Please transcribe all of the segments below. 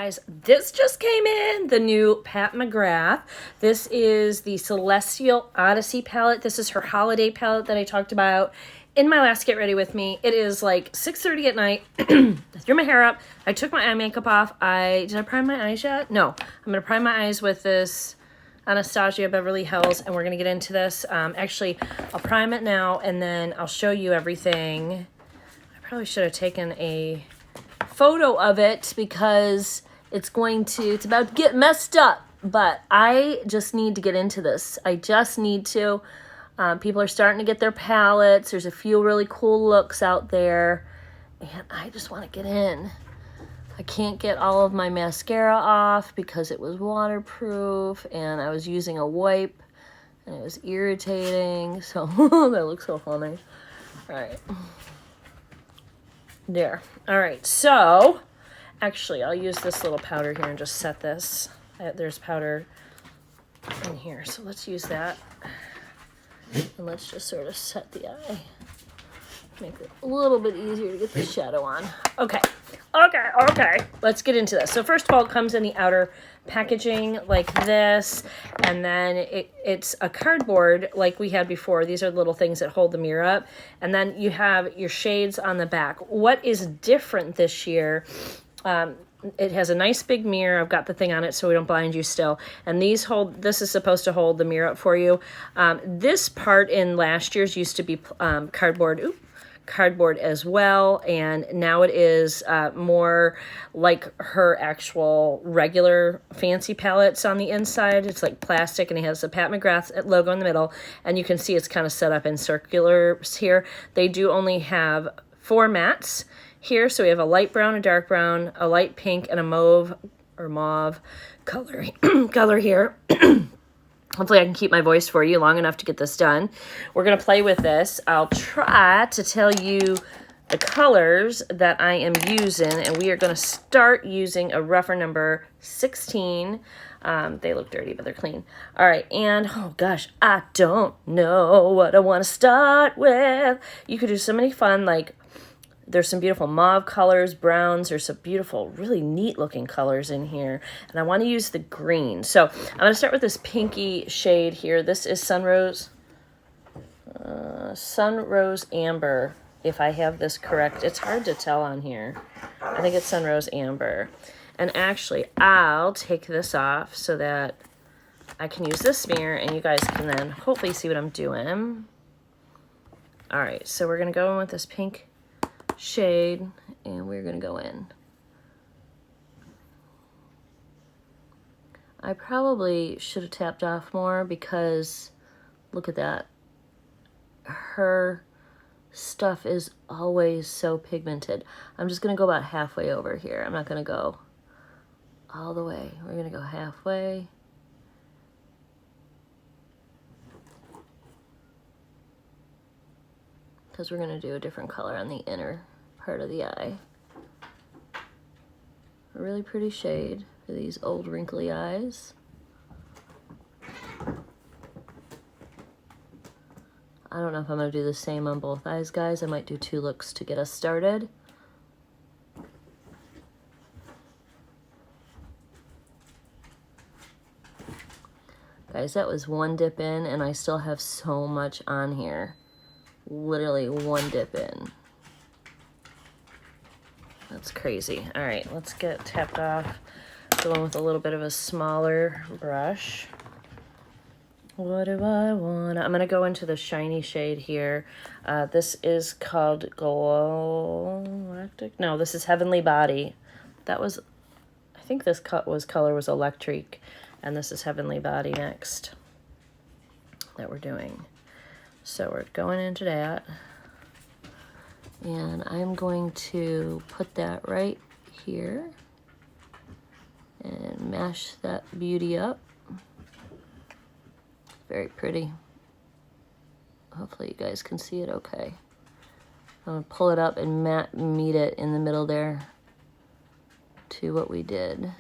guys, this just came in, the new Pat McGrath. This is the Celestial Odyssey palette. This is her holiday palette that I talked about in my last Get Ready With Me. It is like 6:30 at night. I threw my hair up. I took my eye makeup off. Did I prime my eyes yet? No. I'm going to prime my eyes with this Anastasia Beverly Hills, and we're going to get into this. Actually, I'll prime it now, and then I'll show you everything. I probably should have taken a photo of it because it's about to get messed up, but I just need to get into this. I just need to. People are starting to get their palettes. There's a few really cool looks out there, and I just want to get in. I can't get all of my mascara off because it was waterproof, and I was using a wipe, and it was irritating, so that looks so funny. All right. There. All right, so actually I'll use this little powder here and just set this. There's powder in here, so let's use that. And let's just sort of set the eye. Make it a little bit easier to get the shadow on. Okay. Let's get into this. So first of all, it comes in the outer packaging like this, and then it's a cardboard like we had before. These are little things that hold the mirror up, and then you have your shades on the back. What is different this year? It has a nice big mirror. I've got the thing on it so we don't blind you still. And this is supposed to hold the mirror up for you. This part in last year's used to be cardboard as well, and now it is more like her actual regular fancy palettes on the inside. It's like plastic, and it has the Pat McGrath logo in the middle, and you can see it's kind of set up in circulars here. They do only have 4 mattes here, so we have a light brown, a dark brown, a light pink, and a mauve color here. Hopefully I can keep my voice for you long enough to get this done. We're going to play with this. I'll try to tell you the colors that I am using, and we are going to start using a rougher number 16. They look dirty, but they're clean. All right, and oh gosh, I don't know what I want to start with. You could do so many fun, like, there's some beautiful mauve colors, browns. There's some beautiful, really neat looking colors in here. And I want to use the green. So I'm going to start with this pinky shade here. This is Sunrose Amber, if I have this correct. It's hard to tell on here. I think it's Sunrose Amber. And actually, I'll take this off so that I can use this mirror and you guys can then hopefully see what I'm doing. All right, so we're going to go in with this pink shade, and we're going to go in. I probably should have tapped off more because look at that. Her stuff is always so pigmented. I'm just going to go about halfway over here. I'm not going to go all the way. We're going to go halfway. Because we're going to do a different color on the inner part of the eye. A really pretty shade for these old wrinkly eyes. I don't know if I'm going to do the same on both eyes, guys. I might do 2 looks to get us started. Guys, that was 1 dip in, and I still have so much on here. Literally 1 dip in. That's crazy. All right, let's get tapped off. Going with a little bit of a smaller brush. What do I want? I'm going to go into the shiny shade here. This is called Galactic. No, this is Heavenly Body. That was, I think this color was Electric, and this is Heavenly Body next that we're doing. So we're going into that, and I'm going to put that right here and mash that beauty up. Very pretty. Hopefully you guys can see it okay. I'm going to pull it up and meet it in the middle there to what we did.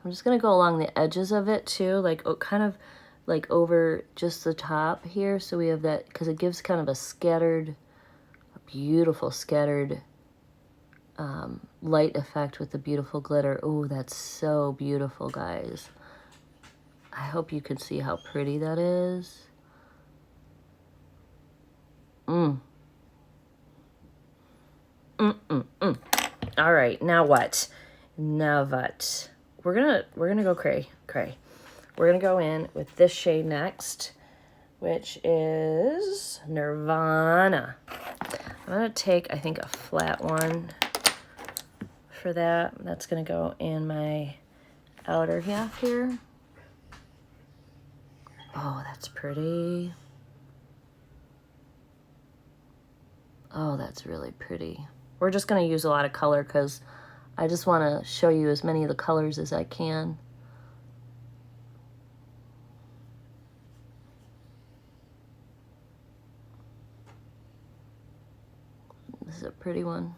I'm just going to go along the edges of it too, like kind of like over just the top here. So we have that, because it gives kind of a scattered beautiful scattered light effect with the beautiful glitter. Oh, that's so beautiful, guys. I hope you can see how pretty that is. All right, now what? Now what? We're gonna go cray. We're gonna go in with this shade next, which is Nirvana. I'm gonna take, I think, a flat one for that. That's gonna go in my outer half here. Oh, that's pretty. Oh, that's really pretty. We're just gonna use a lot of color because I just want to show you as many of the colors as I can. This is a pretty one.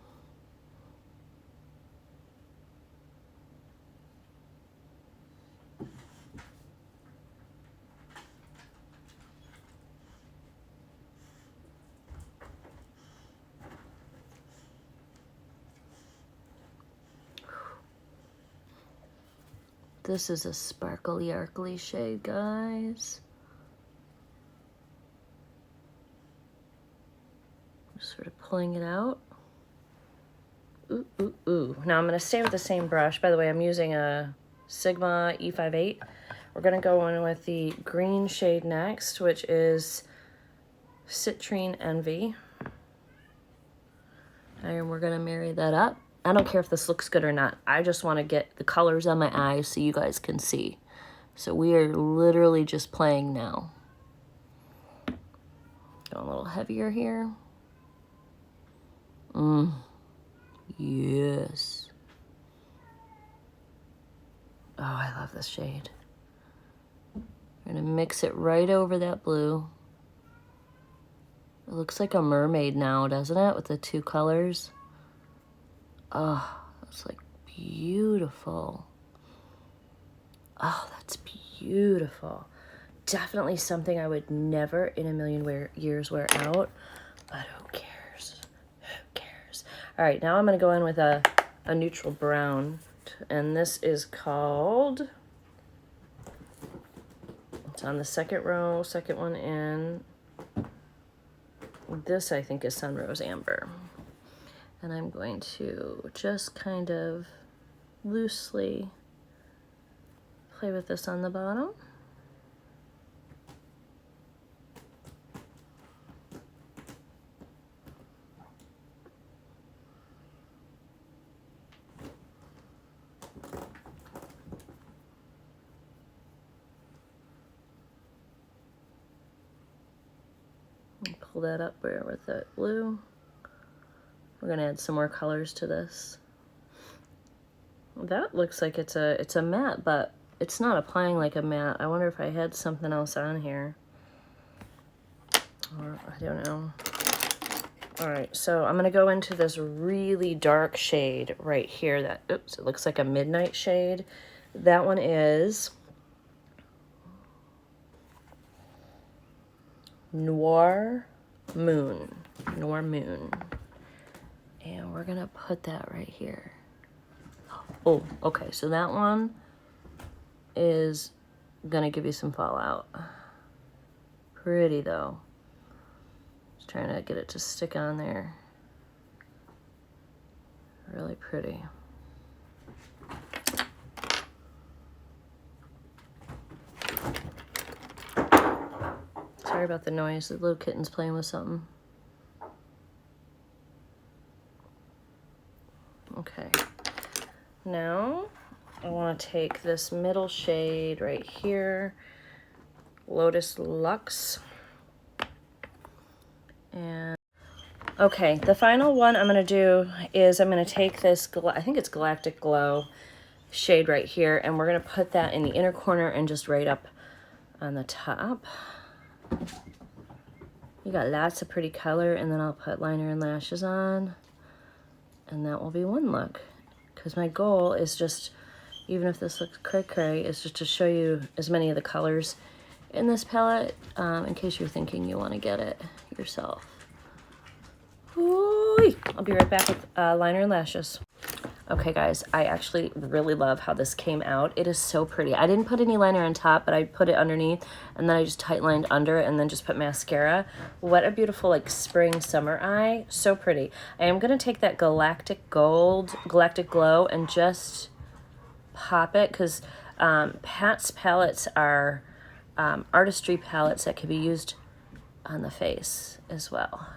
This is a sparkly, arcly shade, guys. Just sort of pulling it out. Ooh, ooh, ooh. Now I'm going to stay with the same brush. By the way, I'm using a Sigma E58. We're going to go in with the green shade next, which is Citrine Envy. And we're going to marry that up. I don't care if this looks good or not. I just want to get the colors on my eyes so you guys can see. So we are literally just playing now. Going a little heavier here. Yes. Oh, I love this shade. I'm going to mix it right over that blue. It looks like a mermaid now, doesn't it? With the two colors. Oh, that's like beautiful. Oh, that's beautiful. Definitely something I would never in a million years wear out, but who cares? Who cares? All right, now I'm going to go in with a neutral brown, and this is called, it's on the second row, second one in. This, I think, is Sunrose Amber. And I'm going to just kind of loosely play with this on the bottom. And pull that up there with that blue. We're gonna add some more colors to this. That looks like it's a matte, but it's not applying like a matte. I wonder if I had something else on here. Or I don't know. All right, so I'm gonna go into this really dark shade right here that, oops, it looks like a midnight shade. That one is Noir Moon. Noir Moon. And we're gonna put that right here. Oh, okay, so that one is gonna give you some fallout. Pretty though. Just trying to get it to stick on there. Really pretty. Sorry about the noise, the little kitten's playing with something. Okay. Now, I want to take this middle shade right here, Lotus Luxe. And, okay, the final one I'm going to do is I'm going to take this, I think it's Galactic Glow shade right here, and we're going to put that in the inner corner and just right up on the top. You got lots of pretty color, and then I'll put liner and lashes on, and that will be one look. Because my goal is just, even if this looks cray-cray, is just to show you as many of the colors in this palette, in case you're thinking you want to get it yourself. Ooh, I'll be right back with liner and lashes. Okay, guys, I actually really love how this came out. It is so pretty. I didn't put any liner on top, but I put it underneath, and then I just tight lined under it and then just put mascara. What a beautiful, like, spring summer eye. So pretty. I am going to take that Galactic Glow, and just pop it, because Pat's palettes are artistry palettes that can be used on the face as well.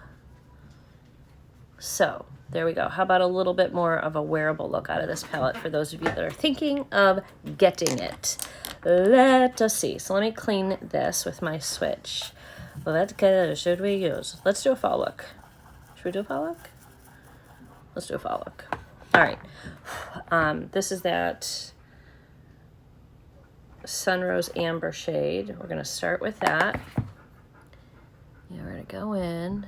So there we go. How about a little bit more of a wearable look out of this palette for those of you that are thinking of getting it? Let us see. So let me clean this with my switch. What color should we use? Let's do a fall look. Should we do a fall look? Let's do a fall look. All right. This is that Sunrose Amber shade. We're going to start with that. Yeah, we're going to go in.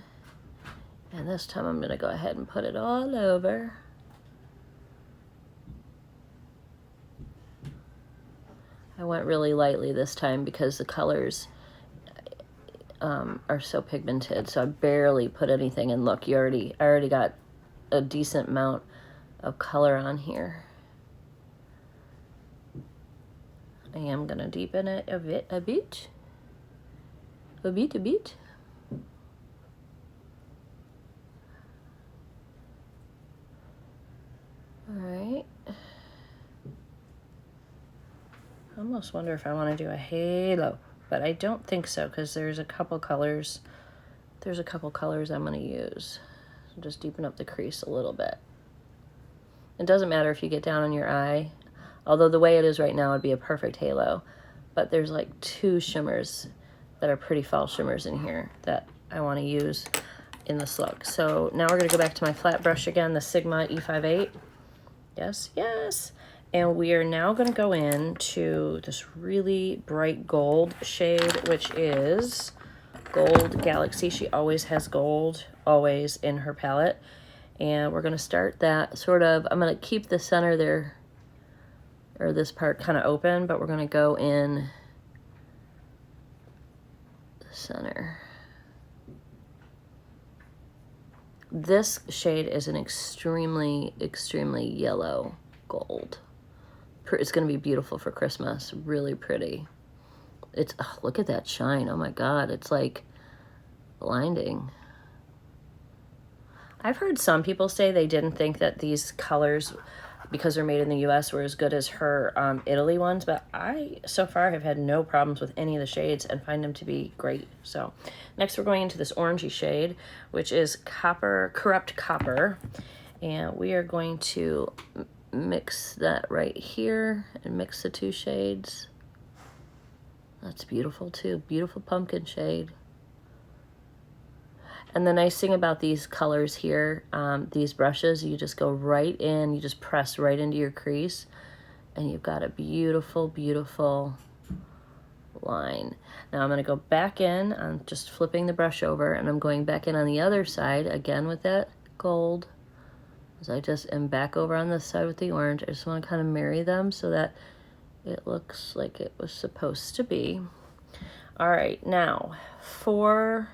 And this time I'm going to go ahead and put it all over. I went really lightly this time because the colors are so pigmented. So I barely put anything in. Look, I already got a decent amount of color on here. I am going to deepen it a bit. All right. I almost wonder if I want to do a halo, but I don't think so, because there's a couple colors. There's a couple colors I'm going to use. So just deepen up the crease a little bit. It doesn't matter if you get down on your eye, although the way it is right now would be a perfect halo. But there's like 2 shimmers that are pretty fall shimmers in here that I want to use in this look. So now we're going to go back to my flat brush again, the Sigma E58. Yes, yes. And we are now going to go into this really bright gold shade, which is Gold Galaxy. She always has gold, always, in her palette. And we're going to start that sort of, I'm going to keep the center there, or this part kind of open, but we're going to go in the center. This shade is an extremely, extremely yellow gold. It's going to be beautiful for Christmas. Really pretty. It's, oh, look at that shine. Oh my God. It's like blinding. I've heard some people say they didn't think that these colors, because they're made in the US, were as good as her Italy ones, but I so far have had no problems with any of the shades and find them to be great. So next we're going into this orangey shade, which is Corrupt Copper, and we are going to mix that right here and mix the 2 shades. That's beautiful too. Beautiful pumpkin shade. And the nice thing about these colors here, these brushes, you just go right in, you just press right into your crease, and you've got a beautiful, beautiful line. Now I'm going to go back in, I'm just flipping the brush over, and I'm going back in on the other side, again with that gold. As I just am back over on this side with the orange. I just want to kind of marry them so that it looks like it was supposed to be. All right, now for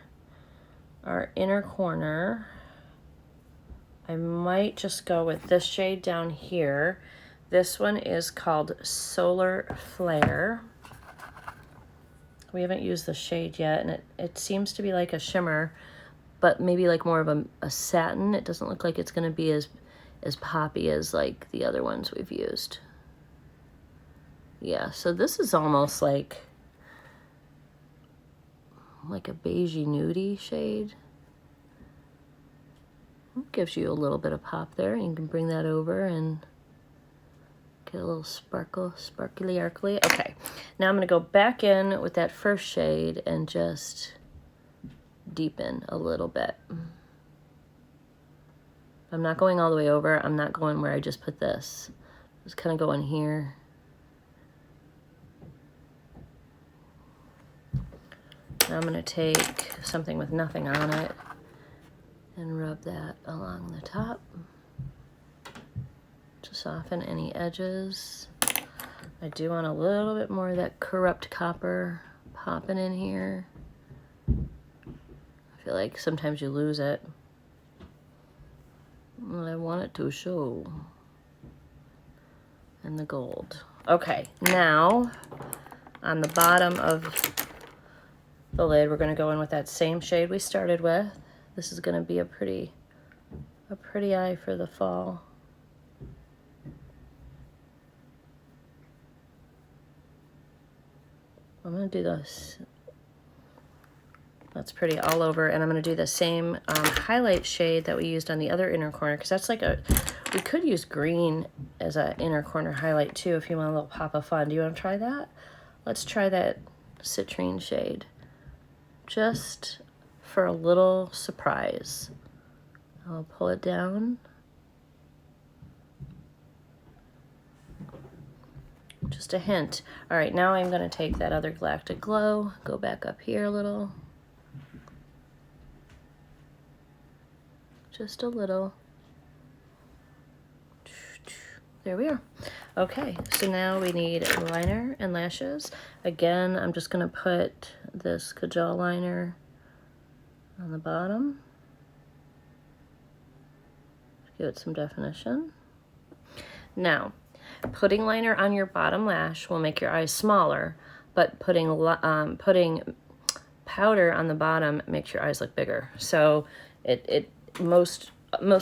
our inner corner, I might just go with this shade down here. This one is called Solar Flare. We haven't used the shade yet, and it seems to be like a shimmer, but maybe like more of a satin. It doesn't look like it's going to be as poppy as like the other ones we've used. Yeah, so this is almost like a beigey nudie shade. It gives you a little bit of pop there. You can bring that over and get a little sparkly arcly. Okay, now I'm going to go back in with that first shade and just deepen a little bit. I'm not going all the way over. I'm not going where I just put this. Just kind of going here. Now I'm going to take something with nothing on it and rub that along the top to soften any edges. I do want a little bit more of that Corrupt Copper popping in here. I feel like sometimes you lose it. I want it to show. And the gold. Okay, now on the bottom of the lid, we're going to go in with that same shade we started with. This is going to be a pretty eye for the fall. I'm going to do this. That's pretty all over, and I'm going to do the same highlight shade that we used on the other inner corner, because that's like we could use green as an inner corner highlight too if you want a little pop of fun. Do you want to try that? Let's try that citrine shade, just for a little surprise. I'll pull it down. Just a hint. All right, now I'm going to take that other Galactic Glow, go back up here a little. Just a little. There we are. Okay, so now we need liner and lashes. Again, I'm just going to put this Kajal liner on the bottom. Give it some definition. Now, putting liner on your bottom lash will make your eyes smaller, but putting powder on the bottom makes your eyes look bigger. So most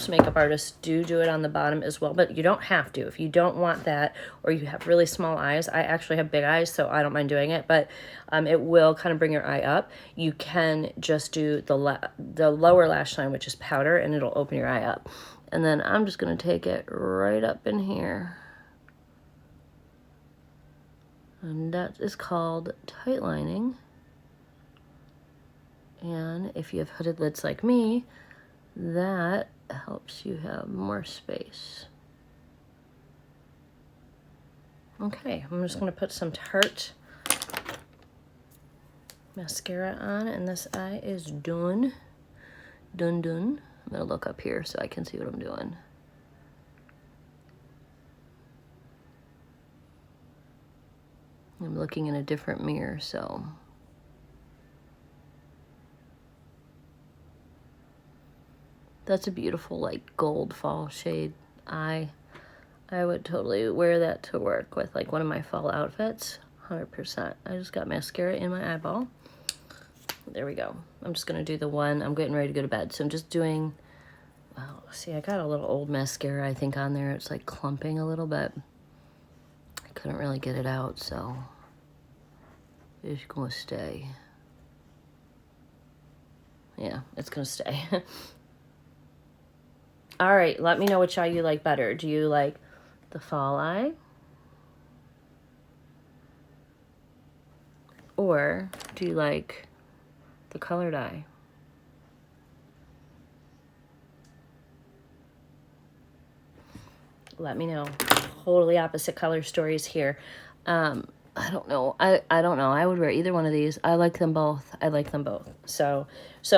makeup artists do it on the bottom as well, but you don't have to. If you don't want that, or you have really small eyes, I actually have big eyes, so I don't mind doing it, but it will kind of bring your eye up. You can just do the lower lash line, which is powder, and it'll open your eye up. And then I'm just going to take it right up in here. And that is called tight lining. And if you have hooded lids like me, that helps you have more space. Okay, I'm just going to put some Tarte mascara on, and this eye is done. Done. I'm going to look up here so I can see what I'm doing. I'm looking in a different mirror, so. That's a beautiful, like, gold fall shade eye. I would totally wear that to work with, like, one of my fall outfits. 100%. I just got mascara in my eyeball. There we go. I'm just going to do the one. I'm getting ready to go to bed, so I'm just doing... Wow, see, I got a little old mascara, I think, on there. It's, like, clumping a little bit. I couldn't really get it out, so... It's going to stay. Yeah, it's going to stay. All right, let me know which eye you like better. Do you like the fall eye? Or do you like the colored eye? Let me know. Totally opposite color stories here. I don't know. I don't know. I would wear either one of these. I like them both. I like them both. So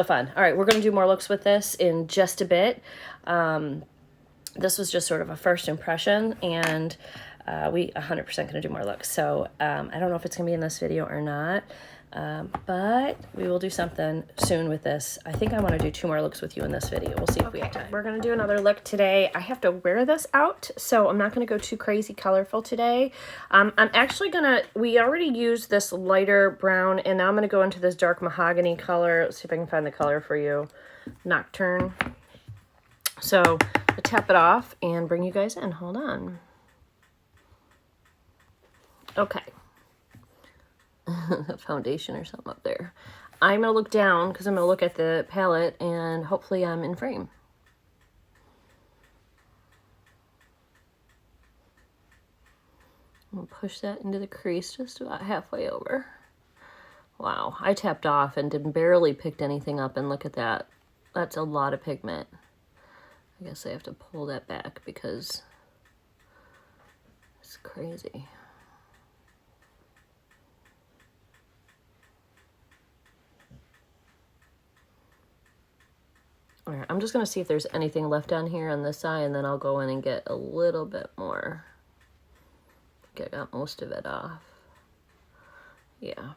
fun. All right, we're going to do more looks with this in just a bit. This was just sort of a first impression, and we 100% going to do more looks. So I don't know if it's going to be in this video or not, but we will do something soon with this. I think I want to do 2 more looks with you in this video. We'll see if we have time. We're going to do another look today. I have to wear this out, so I'm not going to go too crazy colorful today. I'm actually going to, we already used this lighter brown, and now I'm going to go into this dark mahogany color. Let's see if I can find the color for you. Nocturne. So I'll tap it off and bring you guys in. Hold on. Okay. Foundation or something up there. I'm going to look down because I'm going to look at the palette, and hopefully I'm in frame. I'm going to push that into the crease just about halfway over. Wow, I tapped off and barely picked anything up, and look at that. That's a lot of pigment. I guess I have to pull that back because it's crazy. All right, I'm just going to see if there's anything left on here on this eye, and then I'll go in and get a little bit more. I think I got most of it off. Yeah.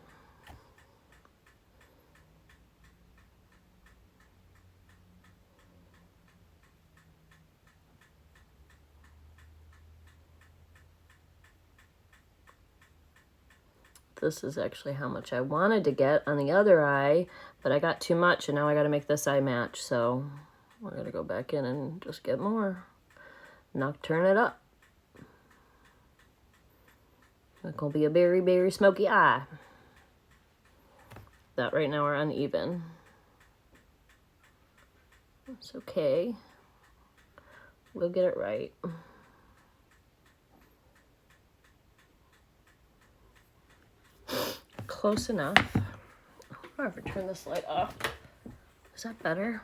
This is actually how much I wanted to get on the other eye, but I got too much and now I got to make this eye match. So we're going to go back in and just get more. Turn it up. It's going to be a very, very smoky eye. That right now are uneven. It's okay. We'll get it right. Close enough. I'll have to turn this light off. Is that better?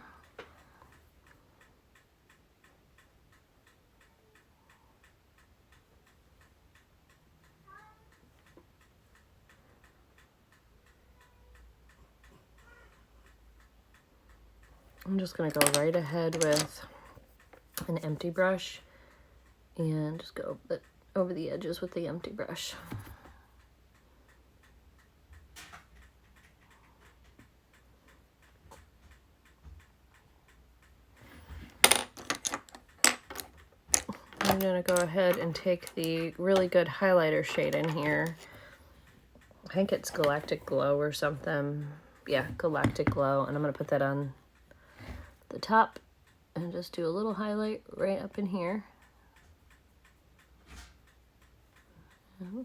I'm just going to go right ahead with an empty brush and just go over the edges with the empty brush. I'm going to go ahead and take the really good highlighter shade in here. I think it's Galactic Glow or something. Yeah, Galactic Glow. And I'm going to put that on the top and just do a little highlight right up in here. I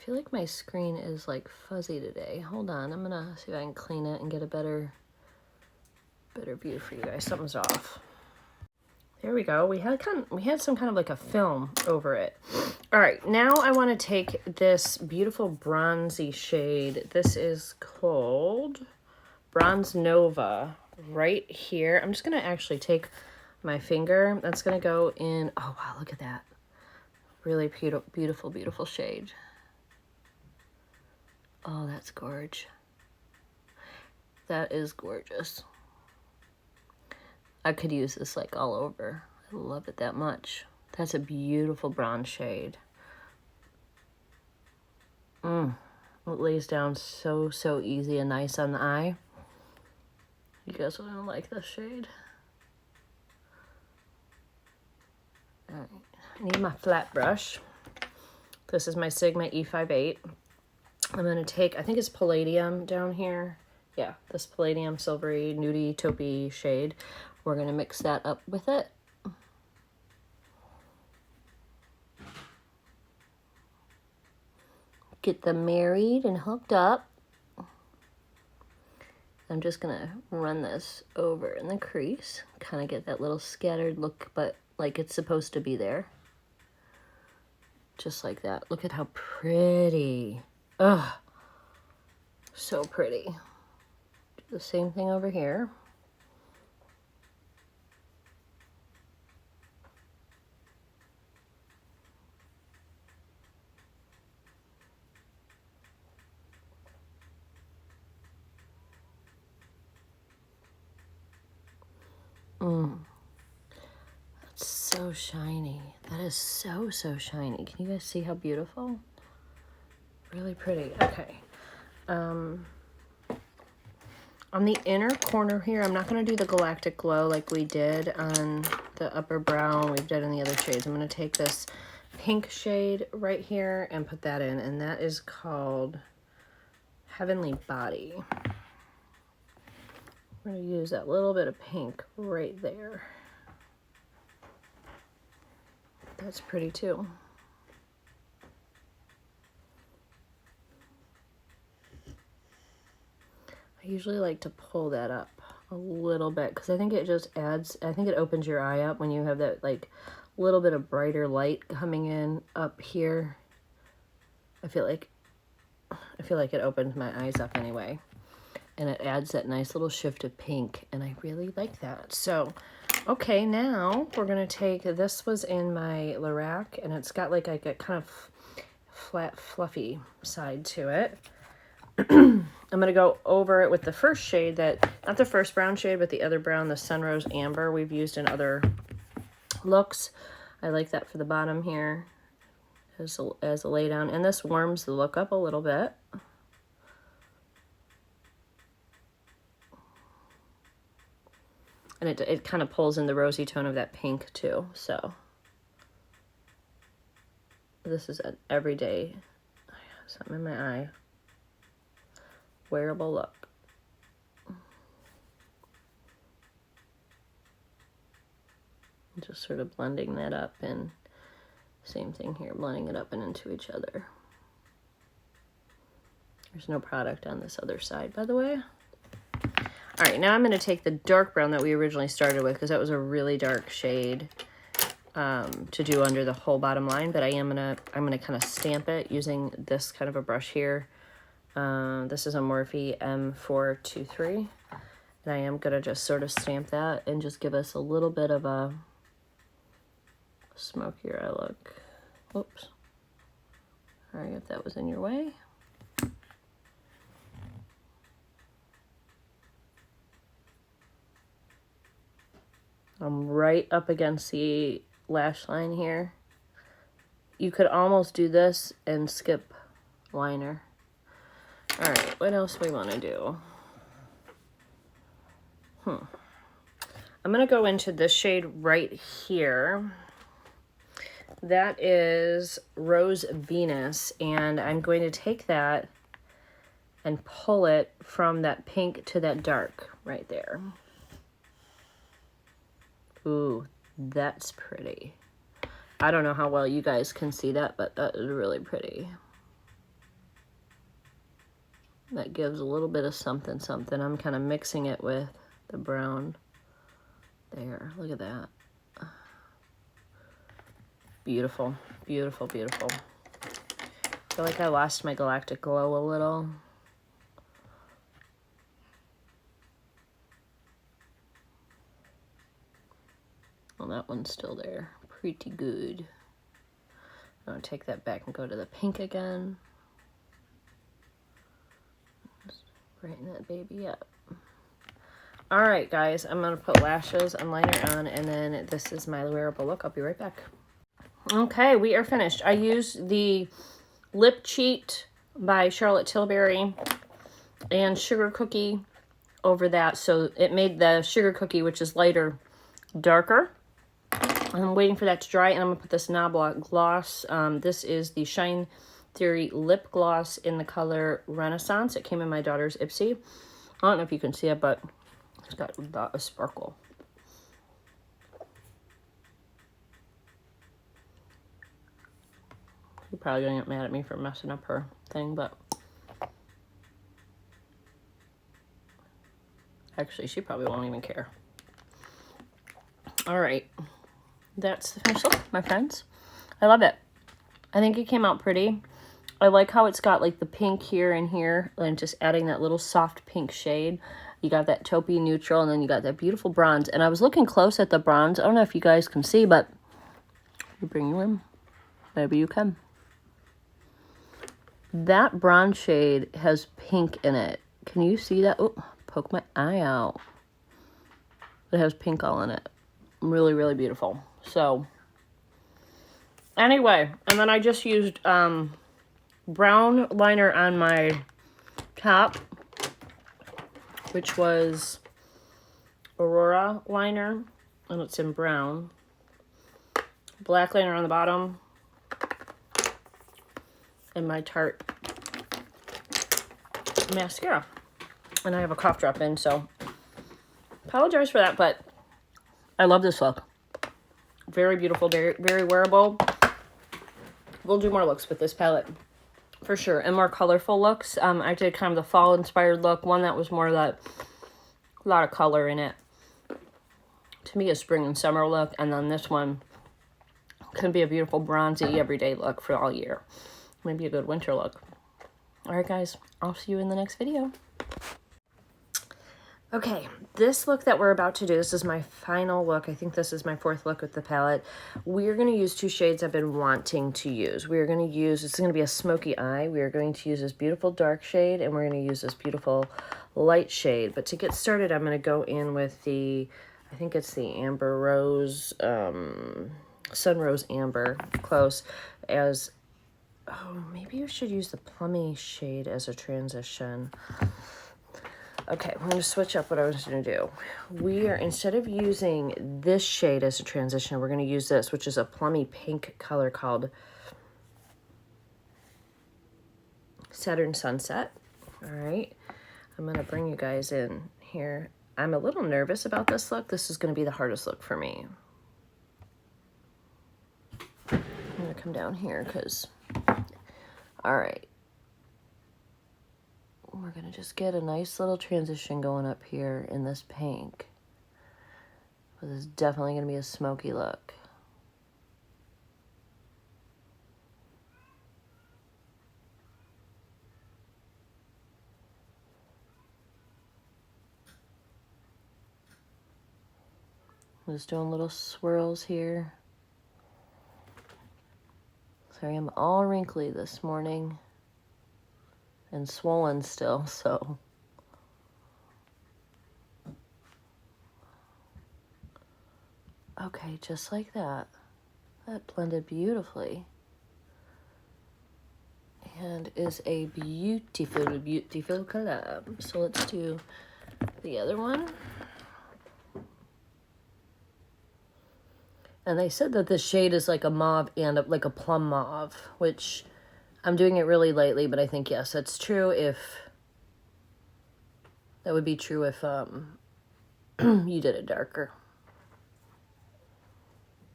feel like my screen is like fuzzy today. Hold on, I'm gonna see if I can clean it and get a better view for you guys. Something's off. There we go. We had some kind of like a film over it. All right, now I want to take this beautiful bronzy shade. This is called Bronze Nova right here. I'm just gonna actually take my finger. That's gonna go in. Oh wow, look at that. Really beautiful, beautiful shade. Oh, that's gorgeous. That is gorgeous. I could use this like all over. I love it that much. That's a beautiful bronze shade. It lays down so easy and nice on the eye. You guys will like this shade. All right. I need my flat brush. This is my Sigma E58. I'm going to take, I think it's Palladium down here. Yeah, this Palladium silvery nudie taupey shade. We're going to mix that up with it. Get them married and hooked up. I'm just going to run this over in the crease. Kind of get that little scattered look, but like it's supposed to be there. Just like that. Look at how pretty. Ugh. So pretty. Do the same thing over here. That's so shiny. That is so shiny. Can you guys see how beautiful? Really pretty. Okay. On the inner corner here, I'm not going to do the Galactic Glow like we did on the upper brow and we've done in the other shades. I'm going to take this pink shade right here and put that in, and that is called Heavenly Body. I'm going to use that little bit of pink right there. That's pretty too. I usually like to pull that up a little bit because I think it just adds, I think it opens your eye up when you have that like little bit of brighter light coming in up here. I feel like it opens my eyes up anyway. And it adds that nice little shift of pink, and I really like that. So, okay, now we're going to take, this was in my Lorac, and it's got like a kind of flat, fluffy side to it. I'm going to go over it with the first shade that, not the first brown shade, but the other brown, the Sunrose Amber we've used in other looks. I like that for the bottom here as a lay down, and this warms the look up a little bit. And it kind of pulls in the rosy tone of that pink too. So this is an everyday, something in my eye, wearable look. Just sort of blending that up, and same thing here, blending it up and into each other. There's no product on this other side, by the way. All right, now I'm going to take the dark brown that we originally started with, because that was a really dark shade to do under the whole bottom line. But I'm gonna kind of stamp it using this kind of a brush here. This is a Morphe M423, and I am gonna just sort of stamp that and just give us a little bit of a smokier eye look. Whoops. Sorry if that was in your way. I'm right up against the lash line here. You could almost do this and skip liner. All right, what else we want to do? I'm going to go into this shade right here. That is Rose Venus, and I'm going to take that and pull it from that pink to that dark right there. Ooh, that's pretty. I don't know how well you guys can see that, but that is really pretty. That gives a little bit of something, something. I'm kind of mixing it with the brown there. Look at that. Beautiful, beautiful, beautiful. I feel like I lost my galactic glow a little. Well, that one's still there. Pretty good. I'll take that back and go to the pink again. Just brighten that baby up. All right, guys, I'm going to put lashes and liner on, and then this is my wearable look. I'll be right back. Okay, we are finished. I used the Lip Cheat by Charlotte Tilbury and Sugar Cookie over that, so it made the Sugar Cookie, which is lighter, darker. I'm waiting for that to dry, and I'm going to put this Knobloch gloss. This is the Shine Theory Lip Gloss in the color Renaissance. It came in my daughter's Ipsy. I don't know if you can see it, but it's got a sparkle. She's probably going to get mad at me for messing up her thing, but actually, she probably won't even care. All right. That's the finished look, my friends. I love it. I think it came out pretty. I like how it's got like the pink here and here, and just adding that little soft pink shade. You got that taupey neutral, and then you got that beautiful bronze. And I was looking close at the bronze. I don't know if you guys can see, but we bring you in. Maybe you can. That bronze shade has pink in it. Can you see that? Oh, poke my eye out. It has pink all in it. Really, really beautiful. So, anyway, and then I just used brown liner on my top, which was Aurora liner, and it's in brown. Black liner on the bottom, and my Tarte mascara. And I have a cough drop in, so apologize for that, but I love this look. Very beautiful, very, very wearable. We'll do more looks with this palette for sure, and more colorful looks. I did kind of the fall inspired look, one that was more that a lot of color in it. To me, a spring and summer look, and then this one could be a beautiful bronzy everyday look for all year. Maybe a good winter look. All right, guys, I'll see you in the next video. Okay, this look that we're about to do, this is my final look. I think this is my fourth look with the palette. We're going to use two shades I've been wanting to use. We're going to use, it's going to be a smoky eye. We are going to use this beautiful dark shade, and we're going to use this beautiful light shade. But to get started, I'm going to go in with the, I think it's the Amber Rose, Sunrose Amber, close, as, oh, maybe you should use the plummy shade as a transition. Okay, we're going to switch up what I was going to do. We are, instead of using this shade as a transition, we're going to use this, which is a plummy pink color called Saturn Sunset. All right, I'm going to bring you guys in here. I'm a little nervous about this look. This is going to be the hardest look for me. I'm going to come down here because, all right. We're going to just get a nice little transition going up here in this pink. This is definitely going to be a smoky look. I'm just doing little swirls here. Sorry, I'm all wrinkly this morning and swollen still, so. Okay, just like that. That blended beautifully. And is a beautiful, beautiful collab. So let's do the other one. And they said that this shade is like a mauve and like a plum mauve, which I'm doing it really lightly, but I think, yes, that's true if, that would be true if you did it darker.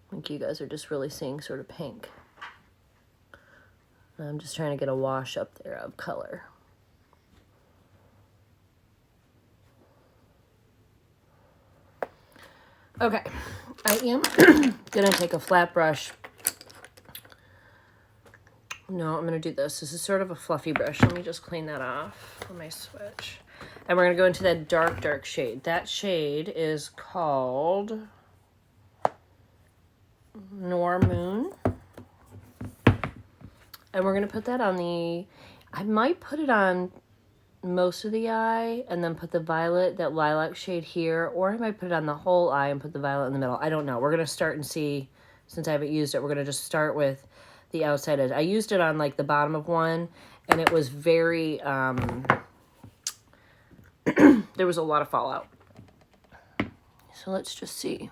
I think you guys are just really seeing sort of pink. And I'm just trying to get a wash up there of color. Okay, I am gonna take a flat brush. No, I'm gonna do this. This is sort of a fluffy brush. Let me just clean that off on my switch. And we're gonna go into that dark, dark shade. That shade is called Noir Moon. And we're gonna put that on the, I might put it on most of the eye and then put the violet, that lilac shade here, or I might put it on the whole eye and put the violet in the middle. I don't know. We're gonna start and see, since I haven't used it, we're gonna just start with the outside edge. I used it on like the bottom of one and it was very, there was a lot of fallout. So let's just see.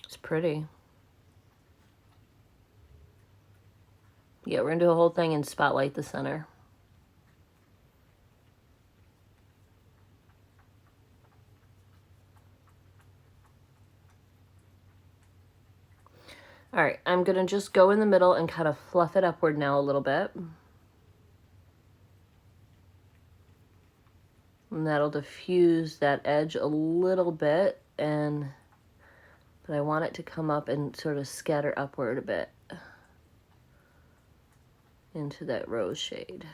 It's pretty. Yeah, we're gonna do a whole thing and spotlight the center. All right, I'm gonna just go in the middle and kind of fluff it upward now a little bit. And that'll diffuse that edge a little bit, but I want it to come up and sort of scatter upward a bit into that rose shade.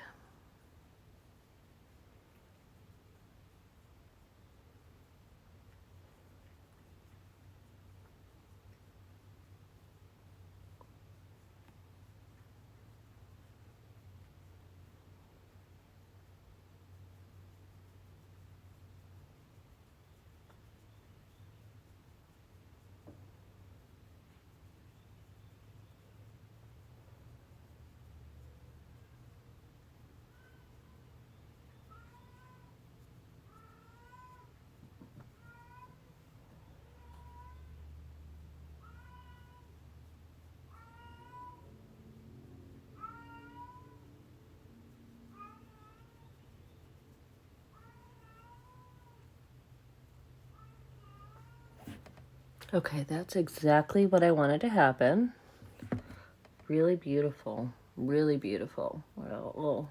Okay, that's exactly what I wanted to happen. Really beautiful, really beautiful. Well,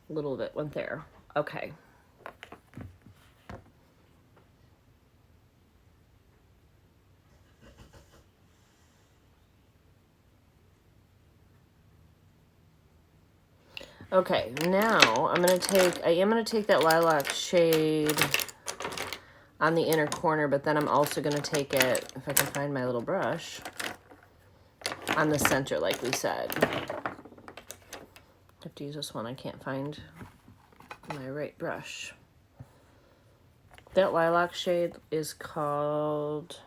a little bit went there. Okay. Okay, now I am gonna take that lilac shade on the inner corner, but then I'm also gonna take it, if I can find my little brush, on the center, like we said. have to use this one. I can't find my right brush. That lilac shade is called,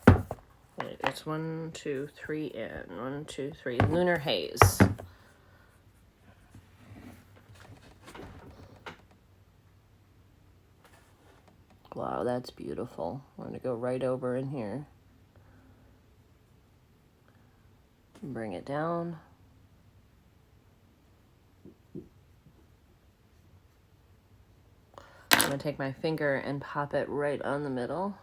wait, it's 1, 2, 3 in. 1, 2, 3. Lunar Haze. Wow, that's beautiful. We're going to go right over in here. Bring it down. I'm going to take my finger and pop it right on the middle.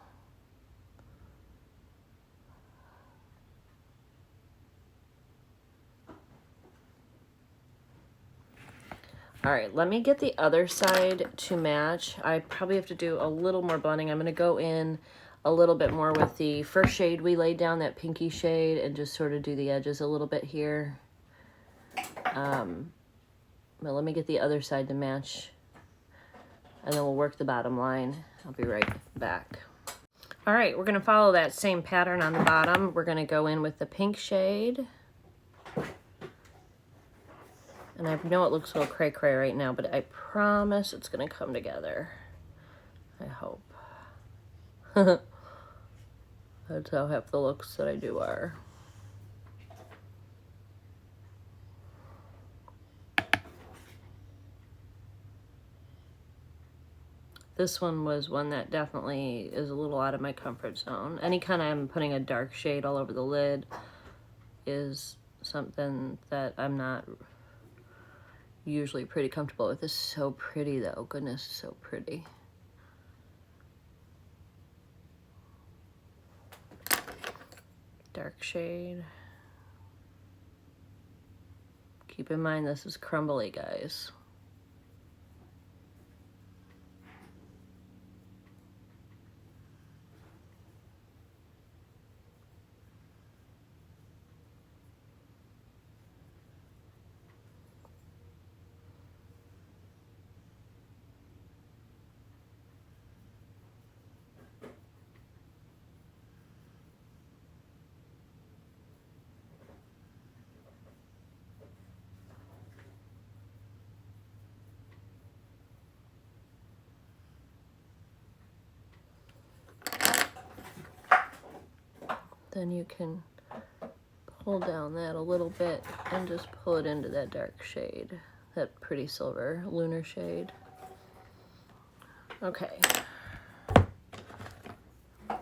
All right, let me get the other side to match. I probably have to do a little more blending. I'm going to go in a little bit more with the first shade we laid down, that pinky shade, and just sort of do the edges a little bit here. But let me get the other side to match, and then we'll work the bottom line. I'll be right back. All right, we're going to follow that same pattern on the bottom. We're going to go in with the pink shade. And I know it looks a little cray-cray right now, but I promise it's going to come together. I hope. That's how half the looks that I do are. This one was one that definitely is a little out of my comfort zone. Anytime I'm putting a dark shade all over the lid is something that I'm not usually pretty comfortable with. This is so pretty though. Goodness, so pretty. Dark shade. Keep in mind this is crumbly, guys. Then you can pull down that a little bit and just pull it into that dark shade, that pretty silver lunar shade. Okay.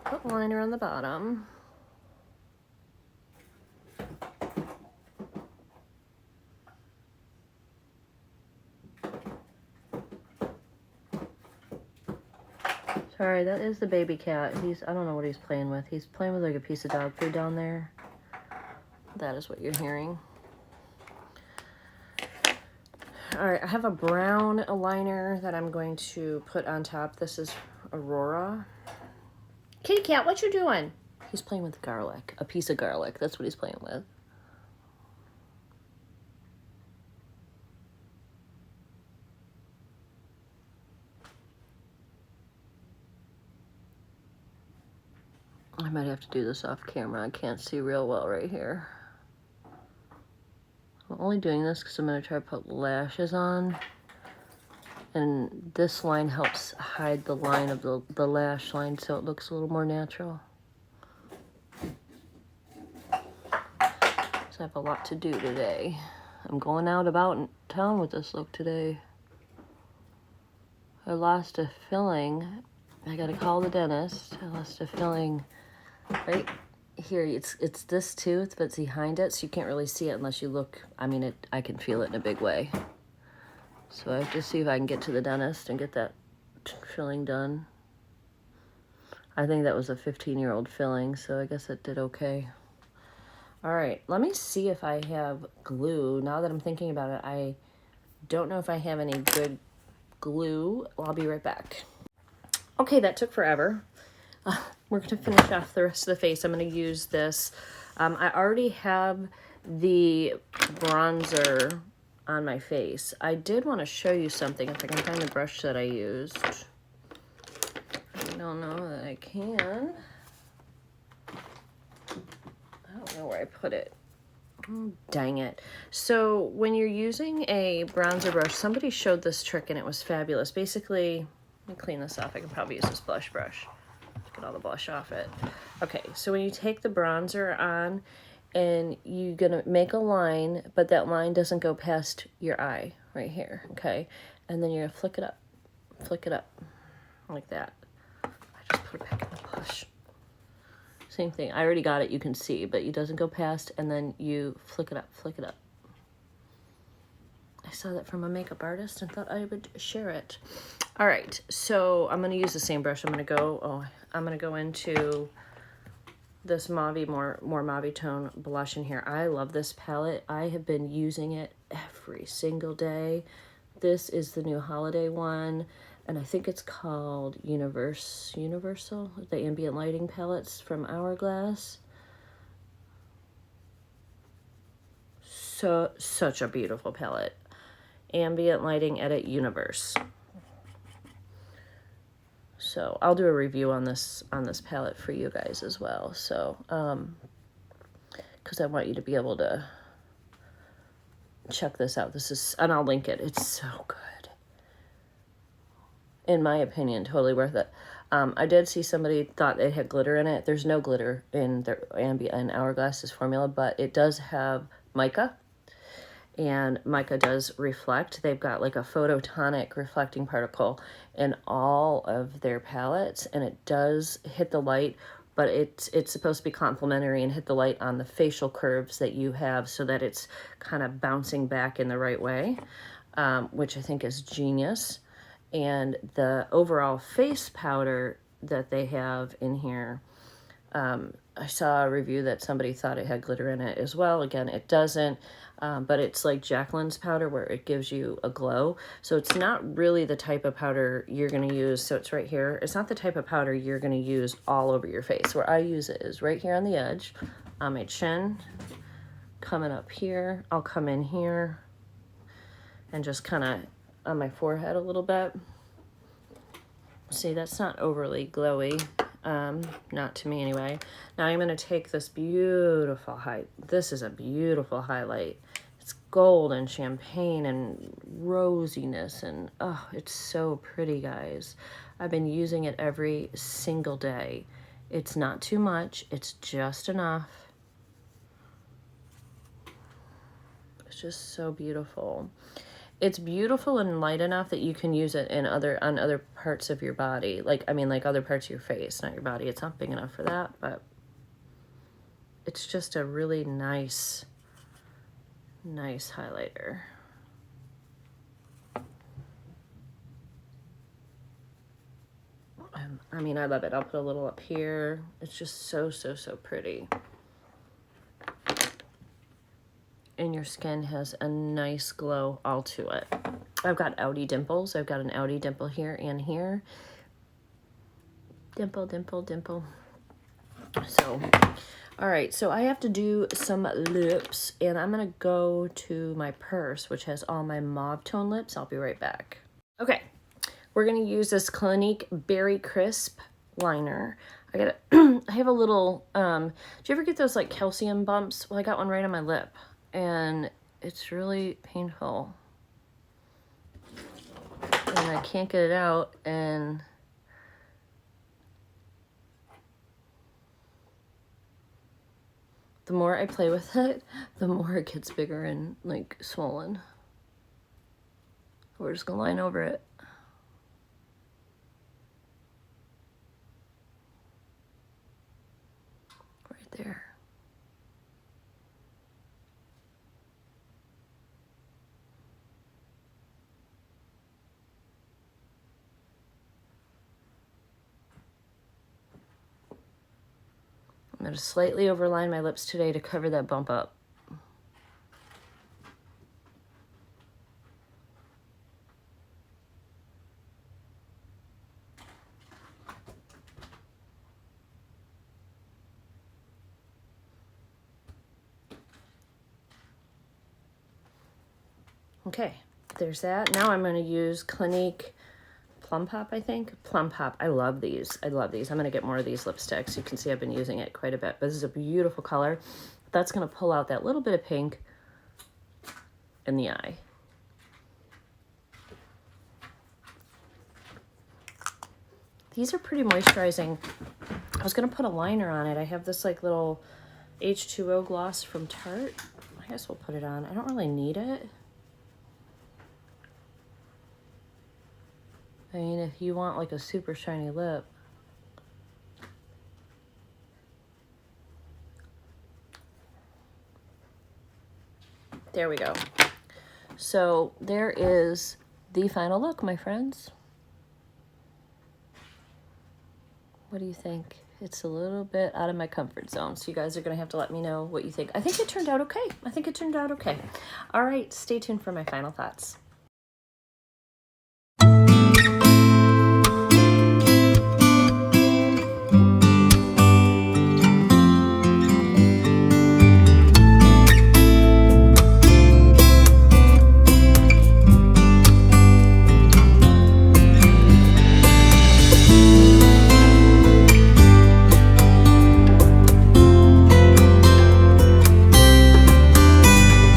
Put liner on the bottom. Sorry, that is the baby cat. I don't know what he's playing with. He's playing with like a piece of dog food down there. That is what you're hearing. All right, I have a brown liner that I'm going to put on top. This is Aurora. Kitty cat, what you doing? He's playing with garlic, a piece of garlic. That's what he's playing with. I might have to do this off camera. I can't see real well right here. I'm only doing this because I'm going to try to put lashes on. And this line helps hide the line of the lash line so it looks a little more natural. So I have a lot to do today. I'm going out about town with this look today. I lost a filling. I got to call the dentist. I lost a filling right here. It's this tooth, but it's behind it, so you can't really see it unless you look. I mean, I can feel it in a big way. So I have to see if I can get to the dentist and get that filling done. I think that was a 15-year-old filling, so I guess it did okay. All right, let me see if I have glue. Now that I'm thinking about it, I don't know if I have any good glue. Well, I'll be right back. Okay, that took forever. We're going to finish off the rest of the face. I'm going to use this. I already have the bronzer on my face. I did want to show you something if I can find the brush that I used. I don't know that I can. I don't know where I put it. Oh, dang it. So when you're using a bronzer brush, somebody showed this trick and it was fabulous. Basically, let me clean this off. I can probably use this blush brush. Get all the blush off it. Okay, so when you take the bronzer on and you're gonna make a line, but that line doesn't go past your eye right here, okay? And then you're gonna flick it up like that. I just put it back in the blush. Same thing. I already got it, you can see, but it doesn't go past, and then you flick it up, flick it up. I saw that from a makeup artist and thought I would share it. All right, so I'm gonna use the same brush. I'm gonna go into this mauve, more mauve tone blush in here. I love this palette. I have been using it every single day. This is the new holiday one, and I think it's called Universal, the ambient lighting palettes from Hourglass. Such a beautiful palette. Ambient lighting edit universe. So I'll do a review on this palette for you guys as well. So because I want you to be able to check this out. And I'll link it. It's so good. In my opinion, totally worth it. I did see somebody thought it had glitter in it. There's no glitter in their Hourglass's formula, but it does have mica. And mica does reflect. They've got like a photonic reflecting particle in all of their palettes, and it does hit the light, but it's supposed to be complementary and hit the light on the facial curves that you have so that it's kind of bouncing back in the right way, which I think is genius. And the overall face powder that they have in here, I saw a review that somebody thought it had glitter in it as well. Again, it doesn't, but it's like Jacqueline's powder where it gives you a glow. So it's not really the type of powder you're going to use. So it's right here. It's not the type of powder you're going to use all over your face. Where I use it is right here on the edge, on my chin, coming up here. I'll come in here and just kind of on my forehead a little bit. See, that's not overly glowy. Not to me anyway. Now I'm going to take this beautiful this is a beautiful highlight. It's gold and champagne and rosiness, and oh, it's so pretty, guys. I've been using it every single day. It's not too much. It's just enough. It's just so beautiful. It's beautiful and light enough that you can use it on other parts of your body. Like other parts of your face, not your body. It's not big enough for that, but it's just a really nice highlighter. I love it. I'll put a little up here. It's just so pretty. And your skin has a nice glow all to it. I've got outie dimples. I've got an outie dimple here and here. Dimple, dimple, dimple. So, all right. So I have to do some lips, and I'm going to go to my purse, which has all my mauve tone lips. I'll be right back. Okay. We're going to use this Clinique Berry Crisp liner. I have a little, do you ever get those like calcium bumps? Well, I got one right on my lip. And it's really painful. And I can't get it out, and the more I play with it, the more it gets bigger and like swollen. We're just gonna line over it. Right there. I'm going to slightly overline my lips today to cover that bump up. Okay, there's that. Now I'm going to use Clinique Plum Pop, I think. Plum Pop. I love these. I love these. I'm going to get more of these lipsticks. You can see I've been using it quite a bit. But this is a beautiful color. That's going to pull out that little bit of pink in the eye. These are pretty moisturizing. I was going to put a liner on it. I have this like little H2O gloss from Tarte. I guess we'll put it on. I don't really need it. I mean, if you want like a super shiny lip. There we go. So there is the final look, my friends. What do you think? It's a little bit out of my comfort zone, so you guys are going to have to let me know what you think. I think it turned out okay. I think it turned out okay. All right, stay tuned for my final thoughts.